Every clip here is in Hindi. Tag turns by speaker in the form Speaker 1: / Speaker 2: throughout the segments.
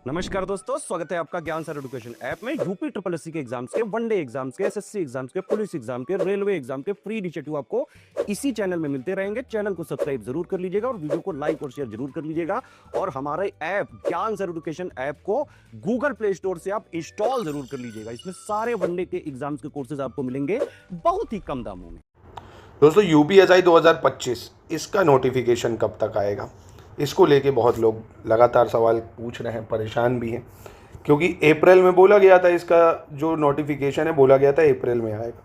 Speaker 1: नमस्कार दोस्तों, स्वागत है आपका ज्ञान सर एजुकेशन ऐप में। यूपी ट्रिपल एससी के एग्जाम्स के, वनडे एग्जाम्स के, एसएससी एग्जाम्स के, पुलिस एग्जाम के, रेलवे एग्जाम के फ्री इनिशिएटिव आपको इसी चैनल में मिलते रहेंगे। चैनल को सब्सक्राइब जरूर कर लीजिएगा और वीडियो को लाइक और शेयर जरूर कर लीजिएगा। और हमारे ऐप ज्ञान सर एजुकेशन ऐप को गूगल प्ले स्टोर से आप इंस्टॉल जरूर कर लीजिएगा। इसमें सारे वनडे के एग्जाम्स के कोर्सेज आपको मिलेंगे बहुत ही कम दामों में।
Speaker 2: दोस्तों यूपीएसआई 2025 इसका नोटिफिकेशन कब तक आएगा, इसको लेके बहुत लोग लगातार सवाल पूछ रहे हैं, परेशान भी हैं। क्योंकि अप्रैल में बोला गया था, इसका जो नोटिफिकेशन है बोला गया था अप्रैल में आएगा,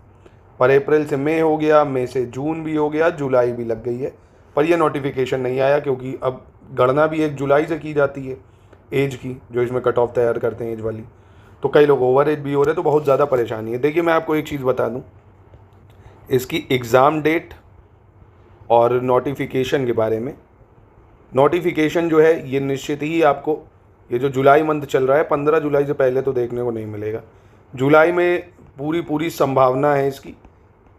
Speaker 2: पर अप्रैल से मई हो गया, मई से जून भी हो गया, जुलाई भी लग गई है, पर यह नोटिफिकेशन नहीं आया। क्योंकि अब गणना भी 1 जुलाई से की जाती है एज की, जो इसमें कट ऑफ तैयार करते हैं एज वाली, तो कई लोग ओवर एज भी हो रहे हैं, तो बहुत ज़्यादा परेशानी है। देखिए मैं आपको एक चीज़ बता दूँ, इसकी एग्ज़ाम डेट और नोटिफिकेशन के बारे में। नोटिफिकेशन जो है ये निश्चित ही आपको, ये जो जुलाई मंथ चल रहा है 15 जुलाई से पहले तो देखने को नहीं मिलेगा। जुलाई में पूरी संभावना है, इसकी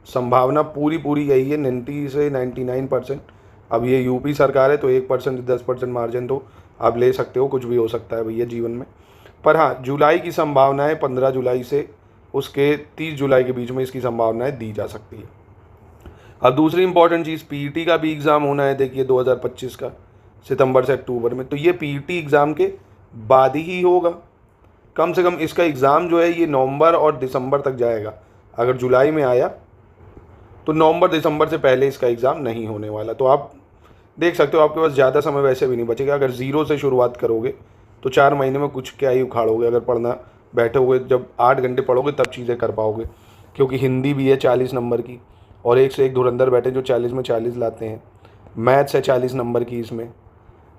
Speaker 2: संभावना पूरी यही है, 90 से 99%। अब ये यूपी सरकार है तो 1% 10% मार्जिन तो आप ले सकते हो, कुछ भी हो सकता है भैया जीवन में। पर हाँ, जुलाई की संभावना है, 15 जुलाई से उसके 30 जुलाई के बीच में इसकी संभावनाएं दी जा सकती है। अब दूसरी इंपॉर्टेंट चीज़, पीईटी का भी एग्ज़ाम होना है। देखिए 2025 का सितंबर से अक्टूबर में, तो ये पीईटी एग्ज़ाम के बाद ही होगा। कम से कम इसका एग्ज़ाम जो है ये नवंबर और दिसंबर तक जाएगा। अगर जुलाई में आया तो नवंबर दिसंबर से पहले इसका एग्ज़ाम नहीं होने वाला। तो आप देख सकते हो, आपके पास ज़्यादा समय वैसे भी नहीं बचेगा। अगर ज़ीरो से शुरुआत करोगे तो 4 महीने में कुछ क्या ही उखाड़ोगे। अगर पढ़ना बैठोगे, जब 8 घंटे पढ़ोगे तब चीज़ें कर पाओगे। क्योंकि हिंदी भी है 40 नंबर की, और एक से एक धुरंधर बैठे जो 40 में 40 लाते हैं। मैथ्स है 40 नंबर की, इसमें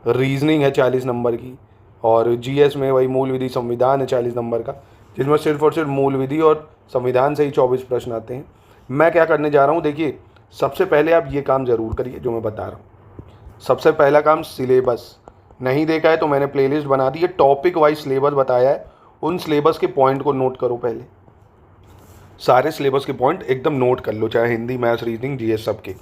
Speaker 2: रीजनिंग है 40 नंबर की, और जीएस में वही मूल विधि संविधान है 40 नंबर का, जिसमें सिर्फ और सिर्फ मूल विधि और संविधान से ही 24 प्रश्न आते हैं। मैं क्या करने जा रहा हूँ, देखिए सबसे पहले आप ये काम ज़रूर करिए जो मैं बता रहा हूँ। सबसे पहला काम, सिलेबस नहीं देखा है तो मैंने प्लेलिस्ट बना दी है, टॉपिक वाइज सिलेबस बताया है। उन सिलेबस के पॉइंट को नोट करो, पहले सारे सिलेबस के पॉइंट एकदम नोट कर लो, चाहे हिंदी, मैथ्स, रीजनिंग, जीएस सब के।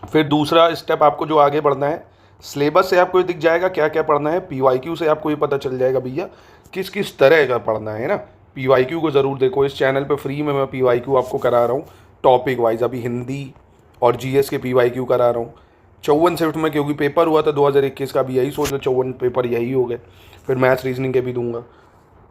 Speaker 2: फिर दूसरा स्टेप आपको जो आगे बढ़ना है, सिलेबस से आपको ये दिख जाएगा क्या क्या पढ़ना है। पीवाईक्यू से आपको ये पता चल जाएगा भैया किस किस तरह का पढ़ना है ना। पीवाईक्यू को ज़रूर देखो, इस चैनल पे फ्री में मैं पीवाईक्यू आपको करा रहा हूँ टॉपिक वाइज। अभी हिंदी और जीएस के पीवाईक्यू करा रहा हूँ 54 शिफ्ट में, क्योंकि पेपर हुआ था 2021 का भी, यही सोच लो 54 पेपर यही हो गए। फिर मैथ्स रीजनिंग के भी दूंगा।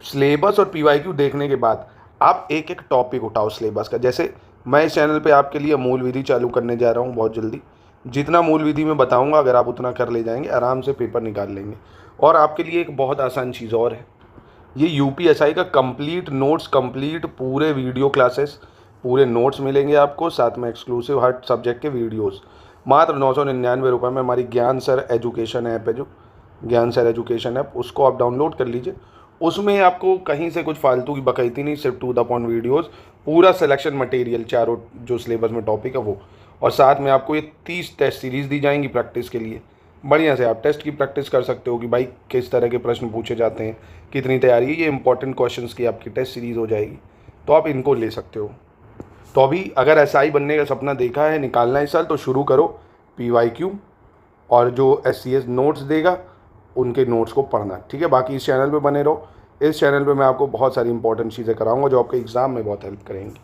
Speaker 2: सिलेबस और पीवाईक्यू देखने के बाद आप एक एक टॉपिक उठाओ सिलेबस का। जैसे मैं इस चैनल पे आपके लिए मूल विधि चालू करने जा रहा हूँ बहुत जल्दी। जितना मूल विधि में बताऊँगा, अगर आप उतना कर ले जाएंगे आराम से पेपर निकाल लेंगे। और आपके लिए एक बहुत आसान चीज़ और है, ये यूपीएसआई का कंप्लीट नोट्स, कंप्लीट पूरे वीडियो क्लासेस, पूरे नोट्स मिलेंगे आपको, साथ में एक्सक्लूसिव हर सब्जेक्ट के वीडियोस। मात्र 999 रुपये में हमारी ज्ञान सर एजुकेशन ऐप है, जो ज्ञान सर एजुकेशन ऐप, उसको आप डाउनलोड कर लीजिए। उसमें आपको कहीं से कुछ फालतू की बकैती नहीं, सिर्फ टू द पॉइंट वीडियोस, पूरा सिलेक्शन मटेरियल, चारों जो सिलेबस में टॉपिक है वो, और साथ में आपको ये 30 टेस्ट सीरीज़ दी जाएंगी प्रैक्टिस के लिए। बढ़िया से आप टेस्ट की प्रैक्टिस कर सकते हो कि भाई किस तरह के प्रश्न पूछे जाते हैं, कितनी तैयारी है। ये इंपॉर्टेंट क्वेश्चंस की आपकी टेस्ट सीरीज़ हो जाएगी, तो आप इनको ले सकते हो। तो अभी अगर एसआई बनने का सपना देखा है, निकालना है इस साल, तो शुरू करो पीवाईक्यू और जो एससीएस नोट्स देगा उनके नोट्स को पढ़ना, ठीक है। बाकी इस चैनल पे बने रहो। इस चैनल पे मैं आपको बहुत सारी इंपॉर्टेंट चीज़ें कराऊंगा जो आपके एग्ज़ाम में बहुत हेल्प करेंगी।